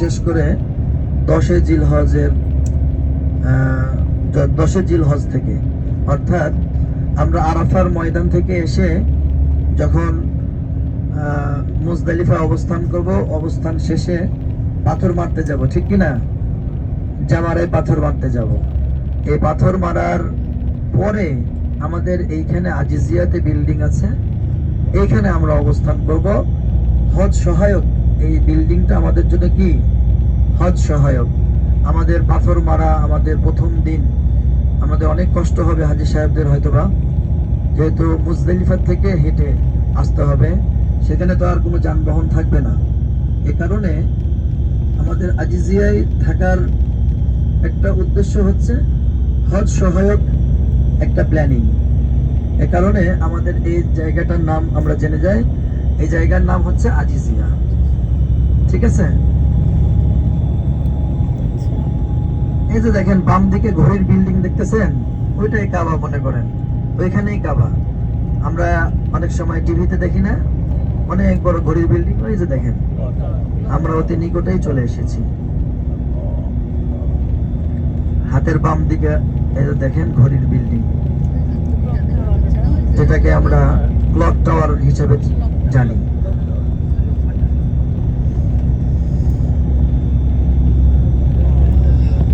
বিশেষ করে 10 জিলহজ থেকে, অর্থাৎ আমরা আরাফার ময়দান থেকে এসে যখন মুজদালিফা অবস্থান করব, অবস্থান শেষে পাথর মারতে যাব, ঠিক কিনা? জামারায় পাথর মারতে যাব। এই পাথর মারার পরে আমাদের এইখানে আজিজিয়াতে বিল্ডিং আছে, এইখানে আমরা অবস্থান করব। হজ সহায়ক এই বিল্ডিংটা আমাদের জন্য কি? হজ সহায়ক। আমাদের পাথর মারা, আমাদের প্রথম দিন আমাদের অনেক কষ্ট হবে হাজী সাহেবদের, হয়তোবা, যেহেতু মুজদালিফা থেকে হেঁটে আসতে হবে, সেখানে তো আর কোনো যানবাহন থাকবে না। এ কারণে আমাদের আজিজিয়ায় থাকার একটা উদ্দেশ্য হচ্ছে হজ সহায়ক একটা প্ল্যানিং। এ কারণে আমাদের এই জায়গাটার নাম আমরা জেনে যাই, এই জায়গার নাম হচ্ছে আজিজিয়া। ঠিক আছে? এই যে দেখেন বাম দিকে ঘড়ির বিল্ডিং দেখতেছেন, ওইটাই কাবা মনে করেন, ওইখানেই কাবা। আমরা অনেক সময় টিভিতে দেখি না, অনেক বড় ঘড়ির বিল্ডিং, ওই যে দেখেন, আমরা অতি নিকটেই চলে এসেছি। হাতের বাম দিকে এই যে দেখেন ঘড়ির বিল্ডিং, যেটাকে আমরা ক্লক টাওয়ার হিসেবে জানি।